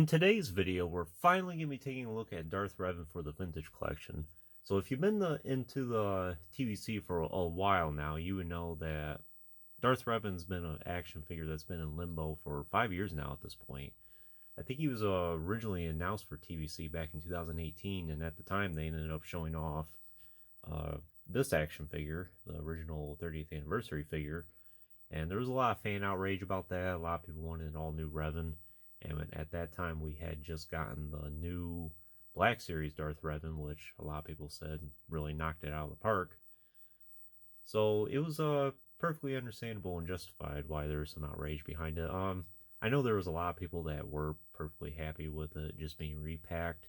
In today's video, we're finally going to be taking a look at Darth Revan for the vintage collection. So if you've been into the TVC for a while now, you would know that Darth Revan's been an action figure that's been in limbo for 5 years now at this point. I think he was originally announced for TVC back in 2018, and at the time they ended up showing off this action figure, the original 30th anniversary figure. And there was a lot of fan outrage about that. A lot of people wanted an all-new Revan. And at that time, we had just gotten the new Black Series Darth Revan, which a lot of people said really knocked it out of the park. So it was perfectly understandable and justified why there was some outrage behind it. I know there was a lot of people that were perfectly happy with it just being repacked.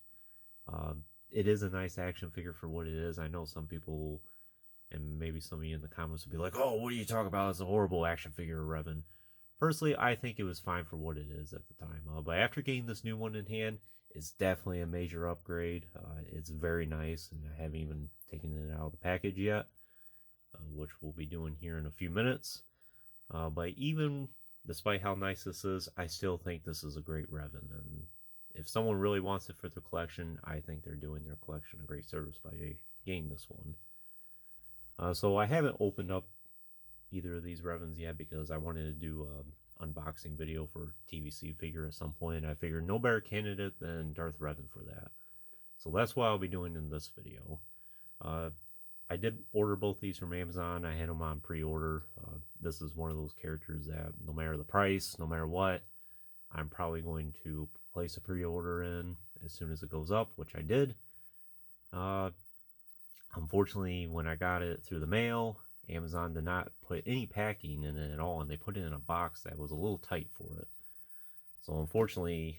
It is a nice action figure for what it is. I know some people, and maybe some of you in the comments would be like, "Oh, what are you talking about? It's a horrible action figure, Revan." Personally, I think it was fine for what it is at the time. But after getting this new one in hand, it's definitely a major upgrade. It's very nice, and I haven't even taken it out of the package yet, which we'll be doing here in a few minutes. But even despite how nice this is, I still think this is a great Revan. And if someone really wants it for their collection, I think they're doing their collection a great service by getting this one. So I haven't opened up either of these Revans yet because I wanted to do an unboxing video for TVC figure at some point. I figured no better candidate than Darth Revan for that. So that's what I'll be doing in this video. I did order both these from Amazon. I had them on pre-order. This is one of those characters that no matter the price, no matter what, I'm probably going to place a pre-order in as soon as it goes up, which I did. Unfortunately, when I got it through the mail, Amazon did not put any packing in it at all, and they put it in a box that was a little tight for it. So unfortunately,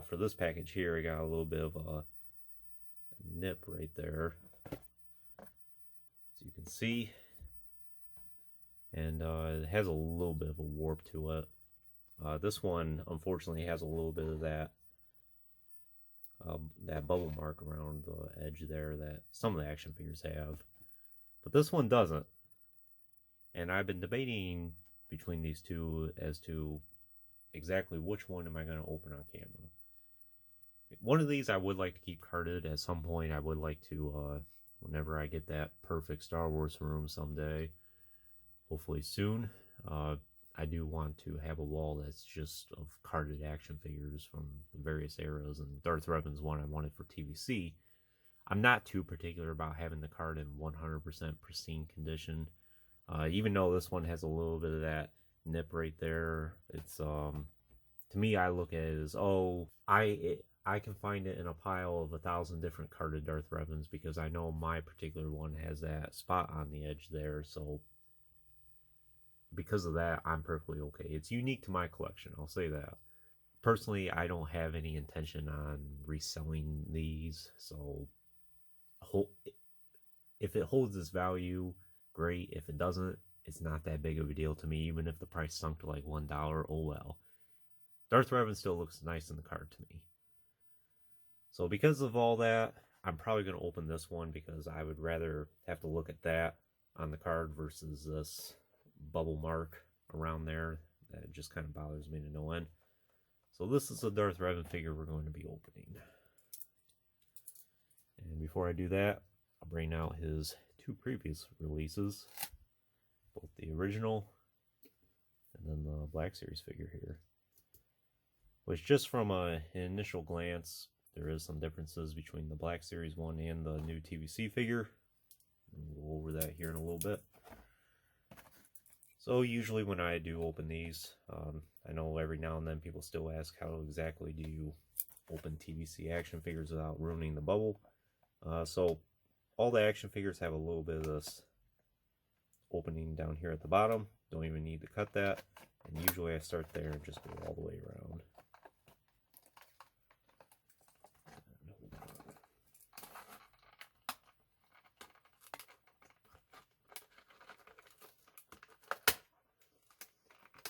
for this package here, I got a little bit of a nip right there, as you can see, and it has a little bit of a warp to it. This one, unfortunately, has a little bit of that bubble mark around the edge there that some of the action figures have. But this one doesn't. And I've been debating between these two as to exactly which one am I going to open on camera. One of these I would like to keep carded at some point. I would like to, whenever I get that perfect Star Wars room someday, hopefully soon, I do want to have a wall that's just of carded action figures from the various eras, and Darth Revan's one I wanted for TVC. I'm not too particular about having the card in 100% pristine condition. Even though this one has a little bit of that nip right there, it's to me, I look at it as, oh, I can find it in a pile of 1,000 different carded Darth Revans because I know my particular one has that spot on the edge there. So because of that, I'm perfectly okay. It's unique to my collection, I'll say that. Personally, I don't have any intention on reselling these, so if it holds its value, great. If it doesn't, it's not that big of a deal to me. Even if the price sunk to like $1, oh well. Darth Revan still looks nice in the card to me. So because of all that, I'm probably going to open this one because I would rather have to look at that on the card versus this bubble mark around there. That just kind of bothers me to no end. So this is a Darth Revan figure we're going to be opening. And before I do that, I'll bring out his two previous releases, both the original and then the Black Series figure here. Which, just from an initial glance, there is some differences between the Black Series one and the new TVC figure. We'll go over that here in a little bit. So usually when I do open these, I know every now and then people still ask how exactly do you open TVC action figures without ruining the bubble. So all the action figures have a little bit of this opening down here at the bottom. Don't even need to cut that. And usually I start there and just go all the way around.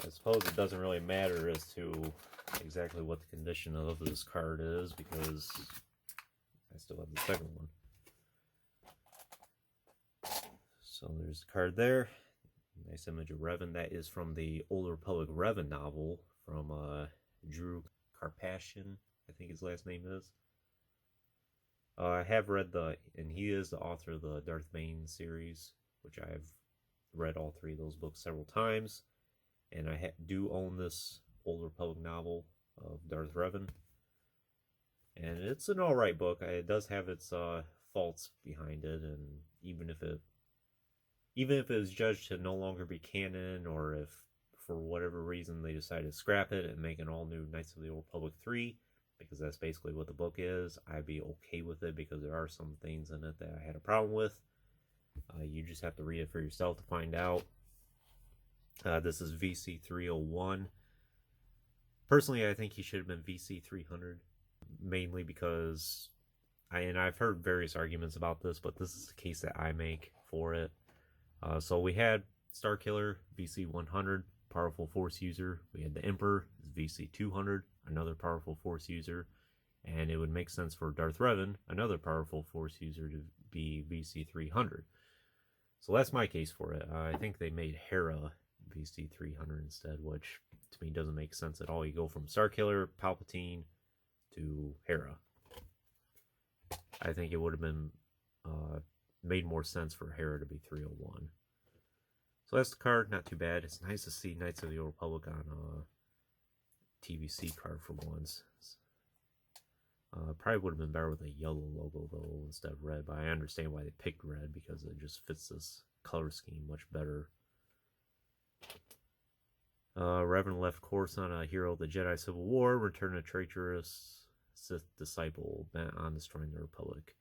I suppose it doesn't really matter as to exactly what the condition of this card is because I still have the second one. So there's the card there. Nice image of Revan. That is from the Old Republic Revan novel from Drew Carpathian, I think his last name is. I have read and he is the author of the Darth Bane series, which I've read all 3 of those books several times. And I do own this Old Republic novel of Darth Revan. And it's an alright book. It does have its faults behind it, and even if it was judged to no longer be canon, or if for whatever reason they decide to scrap it and make an all-new Knights of the Old Republic 3, because that's basically what the book is, I'd be okay with it, because there are some things in it that I had a problem with. You just have to read it for yourself to find out. This is VC 301. Personally, I think he should have been VC 300, mainly because I've heard various arguments about this, but this is the case that I make for it. So we had Starkiller, VC 100, powerful Force user. We had the Emperor, VC 200, another powerful Force user. And it would make sense for Darth Revan, another powerful Force user, to be VC 300. So that's my case for it. I think they made Hera VC 300 instead, which to me doesn't make sense at all. You go from Starkiller, Palpatine, to Hera. I think it would have been made more sense for Hera to be 301. So that's the card, not too bad. It's nice to see Knights of the Old Republic on a TVC card for once. Probably would have been better with a yellow logo though instead of red, but I understand why they picked red, because it just fits this color scheme much better. Revan left course on a hero of the Jedi Civil War, returned a traitorous Sith disciple bent on destroying the Republic.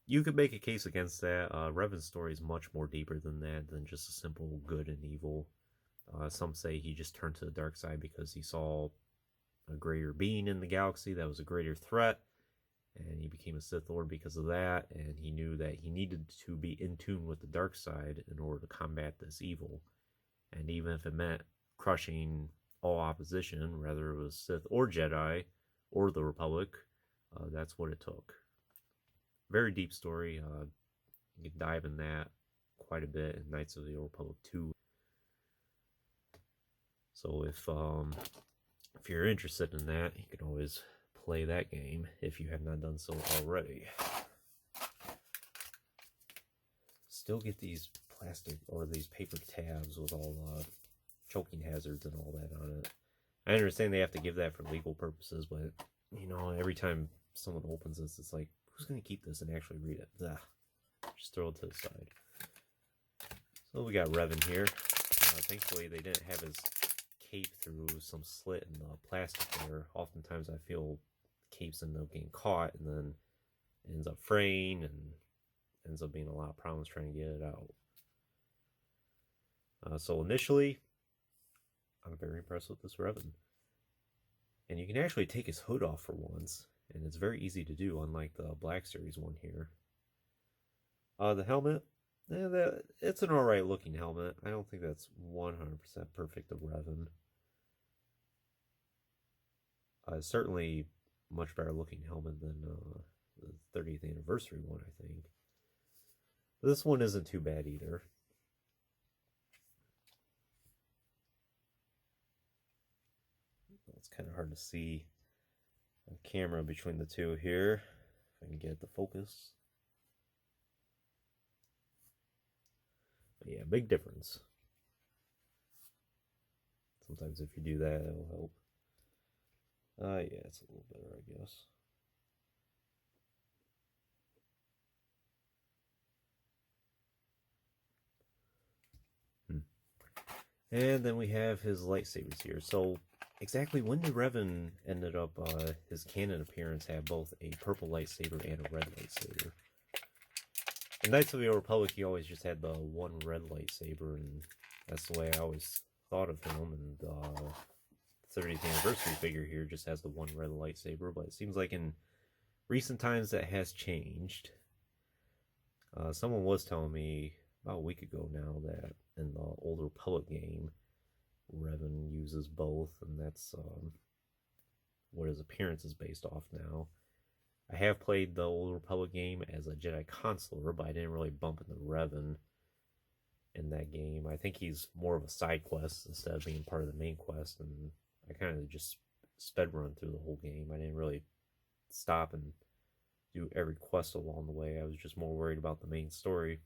You could make a case against that. Revan's story is much more deeper than that, than just a simple good and evil. Some say he just turned to the dark side because he saw a greater being in the galaxy that was a greater threat, and he became a Sith Lord because of that, and he knew that he needed to be in tune with the dark side in order to combat this evil. And even if it meant crushing all opposition, whether it was Sith or Jedi or the Republic, that's what it took. Very deep story. You can dive in that quite a bit in Knights of the Old Republic 2. So if you're interested in that, you can always play that game if you have not done so already. Still get these plastic or these paper tabs with all choking hazards and all that on it. I understand they have to give that for legal purposes, but you know, every time someone opens this, it's like, who's going to keep this and actually read it? Ugh. Just throw it to the side. So we got Revan here. Thankfully, they didn't have his cape through some slit in the plastic there. Oftentimes, I feel capes end up getting caught and then it ends up fraying and ends up being a lot of problems trying to get it out. So initially, I'm very impressed with this Revan. And you can actually take his hood off for once, and it's very easy to do, unlike the Black Series one here. The helmet, it's an alright looking helmet. I don't think that's 100% perfect of Revan. Certainly much better looking helmet than the 30th anniversary one, I think. But this one isn't too bad either. It's kind of hard to see on camera between the two here. If I can get the focus. But yeah, big difference. Sometimes if you do that, it'll help. Yeah, it's a little better, I guess. And then we have his lightsabers here. So exactly when did Revan ended up his canon appearance have both a purple lightsaber and a red lightsaber? In Knights of the Old Republic, he always just had the one red lightsaber, and that's the way I always thought of him. And the 30th anniversary figure here just has the one red lightsaber, but it seems like in recent times that has changed. Someone was telling me about a week ago now that in the Old Republic game, Revan uses both, and that's what his appearance is based off now. I have played the Old Republic game as a Jedi Consular, but I didn't really bump into Revan in that game. I think he's more of a side quest instead of being part of the main quest, and I kind of just sped run through the whole game. I didn't really stop and do every quest along the way. I was just more worried about the main story.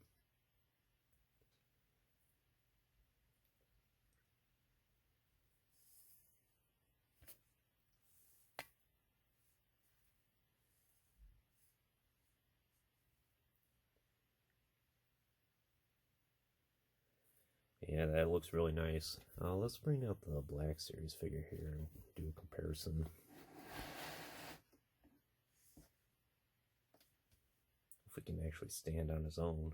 Yeah, that looks really nice. Let's bring out the Black Series figure here and do a comparison. If we can actually stand on his own.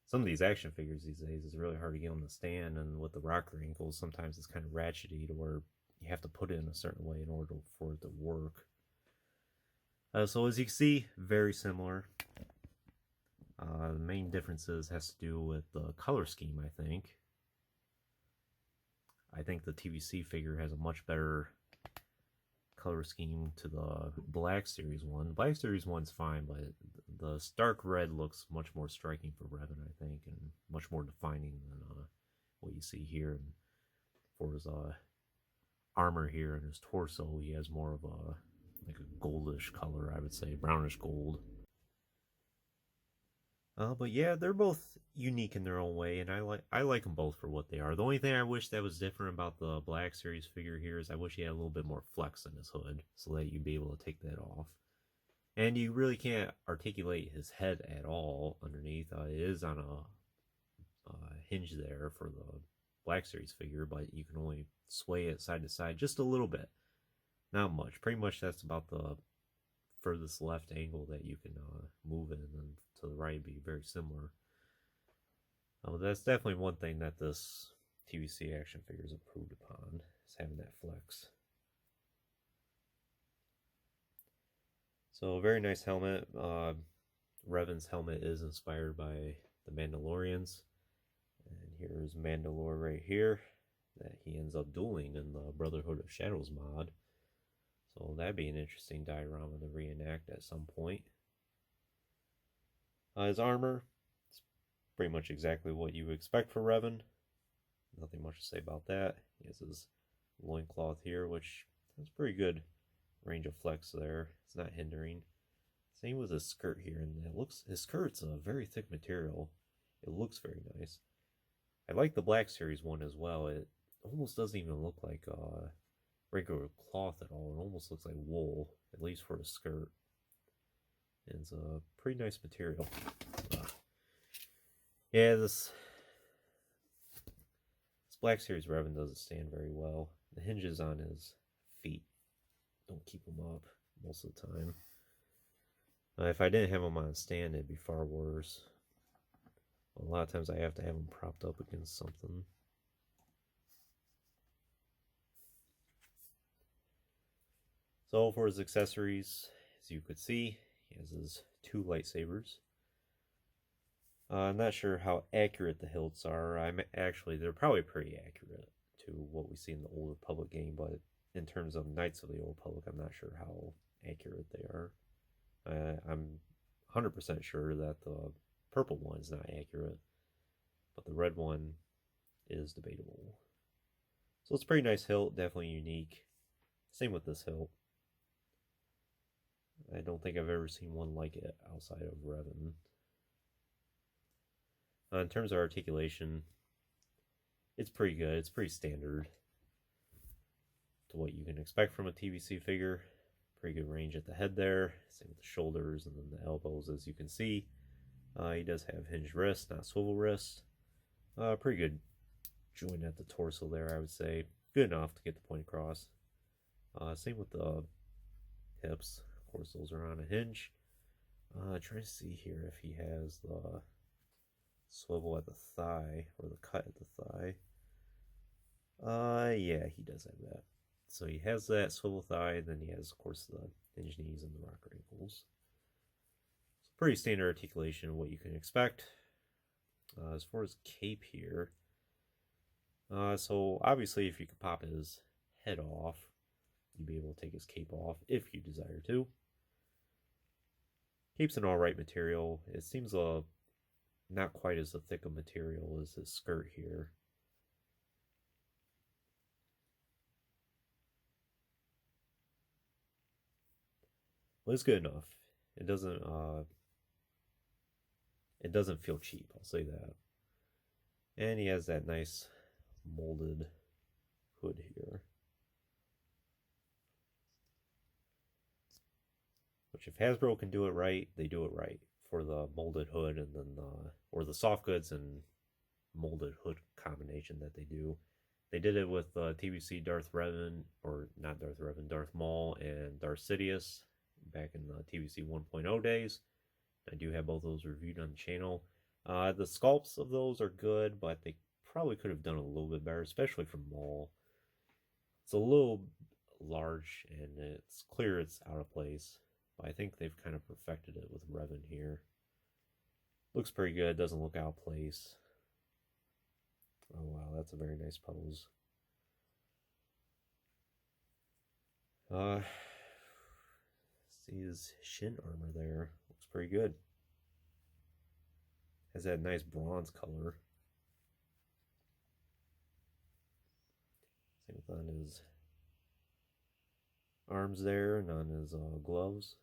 Some of these action figures these days is really hard to get them to stand, and with the rocker ankles, sometimes it's kind of ratchety to where you have to put it in a certain way in order for it to work. So as you can see, very similar. The main differences has to do with the color scheme, I think. I think the TVC figure has a much better color scheme to the Black Series one. The Black Series one's fine, but the stark red looks much more striking for Revan, I think, and much more defining than what you see here. And for his armor here and his torso, he has more of a like a goldish color, I would say, brownish gold. But yeah, they're both unique in their own way, and I like them both for what they are. The only thing I wish that was different about the Black Series figure here is I wish he had a little bit more flex in his hood, so that you'd be able to take that off. And you really can't articulate his head at all underneath. It is on a hinge there for the Black Series figure, but you can only sway it side to side just a little bit. Not much. Pretty much that's about the furthest left angle that you can move it, and then to the right be very similar. That's definitely one thing that this TVC action figure is improved upon, is having that flex. So, very nice helmet. Revan's helmet is inspired by the Mandalorians. And here's Mandalore right here that he ends up dueling in the Brotherhood of Shadows mod. So that'd be an interesting diorama to reenact at some point. His armor is pretty much exactly what you would expect for Revan. Nothing much to say about that. He has his loincloth here, which has pretty good range of flex there. It's not hindering. Same with his skirt here, and his skirt's a very thick material. It looks very nice. I like the Black Series one as well. It almost doesn't even look like regular cloth at all. It almost looks like wool, at least for a skirt. And it's a pretty nice material. Yeah, this Black Series Revan doesn't stand very well. The hinges on his feet don't keep him up most of the time. If I didn't have him on stand, it'd be far worse. A lot of times I have to have him propped up against something. So for his accessories, as you could see, he has his 2 lightsabers. I'm not sure how accurate the hilts are. They're probably pretty accurate to what we see in the Old Republic game, but in terms of Knights of the Old Republic, I'm not sure how accurate they are. I'm 100% sure that the purple one's not accurate, but the red one is debatable. So it's a pretty nice hilt, definitely unique. Same with this hilt. I don't think I've ever seen one like it outside of Revan. In terms of articulation, it's pretty good. It's pretty standard to what you can expect from a TVC figure. Pretty good range at the head there. Same with the shoulders and then the elbows, as you can see. He does have hinged wrists, not swivel wrists. Pretty good joint at the torso there, I would say. Good enough to get the point across. Same with the hips. Of course, those are on a hinge. Trying to see here if he has the swivel at the thigh, or the cut at the thigh. Yeah, he does have that. So he has that swivel thigh, and then he has, of course, the hinge knees and the rocker ankles. So pretty standard articulation of what you can expect. As far as cape here, so obviously if you could pop his head off, you'd be able to take his cape off if you desire to. Cape's an alright material. It seems not quite as thick a material as his skirt here. Well, it's good enough. It doesn't feel cheap, I'll say that. And he has that nice molded hood here. Which, if Hasbro can do it right, they do it right for the molded hood and then or the soft goods and molded hood combination that they do. They did it with TVC Darth Revan, or not Darth Revan, Darth Maul and Darth Sidious back in the TVC 1.0 days. I do have both of those reviewed on the channel. The sculpts of those are good, but they probably could have done a little bit better, especially for Maul. It's a little large, and it's clear it's out of place. But I think they've kind of perfected it with Revan here. Looks pretty good, doesn't look out of place. Oh wow, that's a very nice pose. See his shin armor there. Looks pretty good. Has that nice bronze color. Same with on his arms there and on his gloves.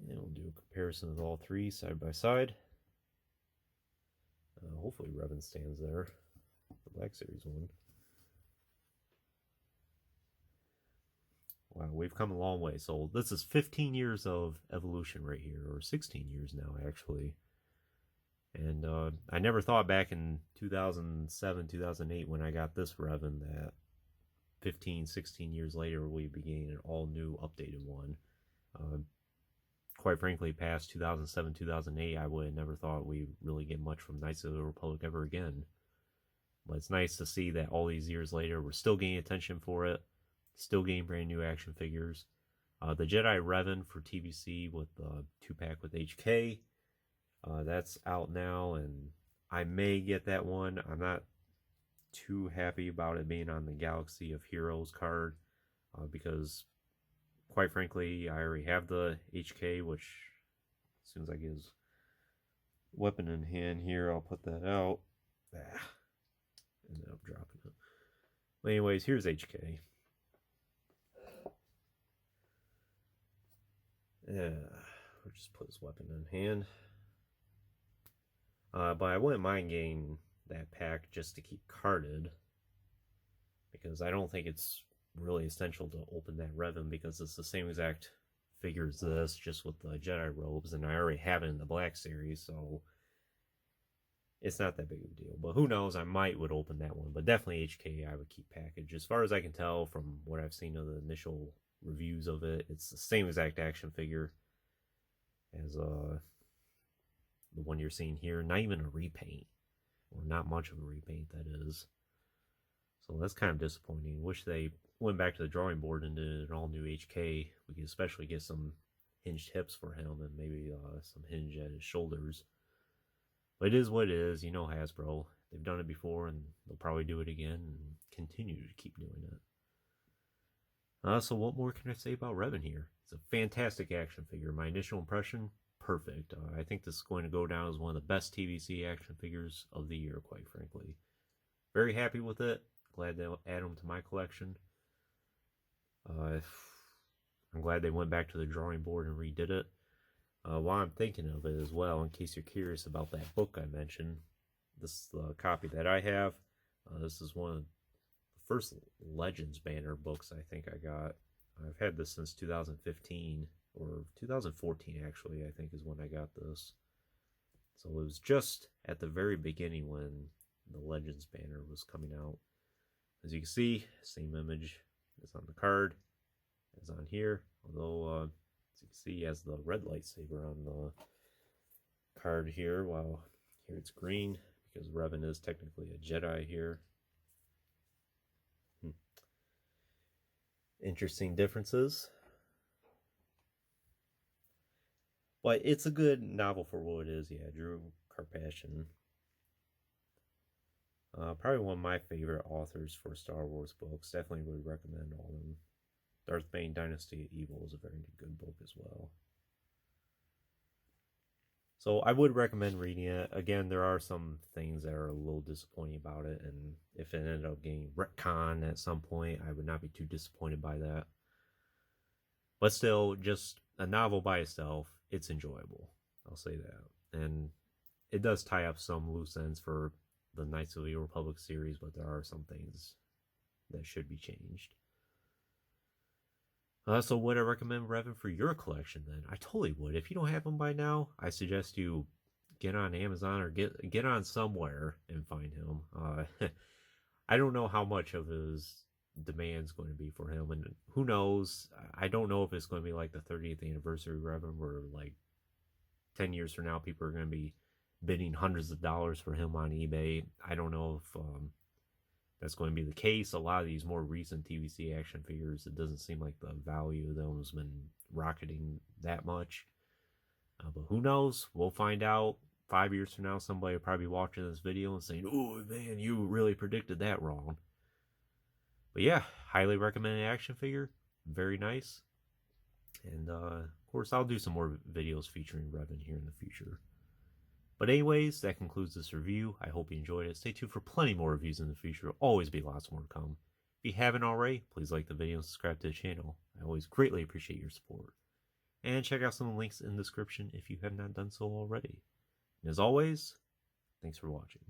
And we'll do a comparison of all three side by side. Hopefully Revan stands there, the Black Series one. Wow, we've come a long way. So this is 15 years of evolution right here, or 16 years now, actually. And I never thought back in 2007, 2008, when I got this Revan, that 15, 16 years later, we'd be getting an all-new, updated one. Quite frankly, past 2007, 2008, I would have never thought we'd really get much from Knights of the Republic ever again. But it's nice to see that all these years later, we're still getting attention for it. Still getting brand new action figures. The Jedi Revan for TVC with the 2-pack with HK. That's out now, and I may get that one. I'm not too happy about it being on the Galaxy of Heroes card because, quite frankly, I already have the HK, which as soon as I get his weapon in hand here, I'll put that out. Ended up dropping it. But anyways, here's HK. Yeah, we'll just put his weapon in hand. But I wouldn't mind getting that pack just to keep carded, because I don't think it's really essential to open that Revan, because it's the same exact figure as this, just with the Jedi robes, and I already have it in the Black Series, so it's not that big of a deal. But who knows, I would open that one, but definitely HK I would keep packaged. As far as I can tell from what I've seen of the initial reviews of it, it's the same exact action figure as the one you're seeing here. Not even a repaint, or not much of a repaint, that is. So that's kind of disappointing. Wish they went back to the drawing board and did an all new HK. We could especially get some hinged hips for him, and maybe some hinge at his shoulders. But it is what it is. You know Hasbro, they've done it before, and they'll probably do it again and continue to keep doing it. So what more can I say about Revan here? It's a fantastic action figure. My initial impression, perfect. I think this is going to go down as one of the best TVC action figures of the year, quite frankly. Very happy with it. Glad they'll add them to my collection. I'm glad they went back to the drawing board and redid it. While I'm thinking of it as well, in case you're curious about that book I mentioned, this is the copy that I have. This is one of the first Legends banner books I think I got. I've had this since 2015, or 2014 actually, I think is when I got this. So it was just at the very beginning when the Legends banner was coming out. As you can see, same image as on the card as on here, although as you can see, he has the red lightsaber on the card here, while here it's green, because Revan is technically a Jedi here. Interesting differences. But it's a good novel for what it is. Yeah, Drew Karpyshyn. Probably one of my favorite authors for Star Wars books. Definitely would recommend all of them. Darth Bane Dynasty of Evil is a very good book as well. So I would recommend reading it. Again, there are some things that are a little disappointing about it, and if it ended up getting retcon at some point, I would not be too disappointed by that. But still, just a novel by itself, it's enjoyable. I'll say that. And it does tie up some loose ends for the Knights of the Republic series, but there are some things that should be changed. So would I recommend Revan for your collection then? I totally would. If you don't have them by now, I suggest you get on Amazon or get on somewhere and find him. I don't know how much of his demand's going to be for him, and who knows? I don't know if it's going to be like the 30th anniversary Revan, where like 10 years from now people are going to be bidding hundreds of dollars for him on eBay. I don't know if that's going to be the case. A lot of these more recent TVC action figures, it doesn't seem like the value of them has been rocketing that much. But who knows? We'll find out 5 years from now. Somebody will probably be watching this video and saying, "Oh man, you really predicted that wrong." But yeah, highly recommended action figure. Very nice. And of course, I'll do some more videos featuring Revan here in the future. But anyways, that concludes this review. I hope you enjoyed it. Stay tuned for plenty more reviews in the future. There'll always be lots more to come. If you haven't already, please like the video and subscribe to the channel. I always greatly appreciate your support. And check out some of the links in the description if you have not done so already. And as always, thanks for watching.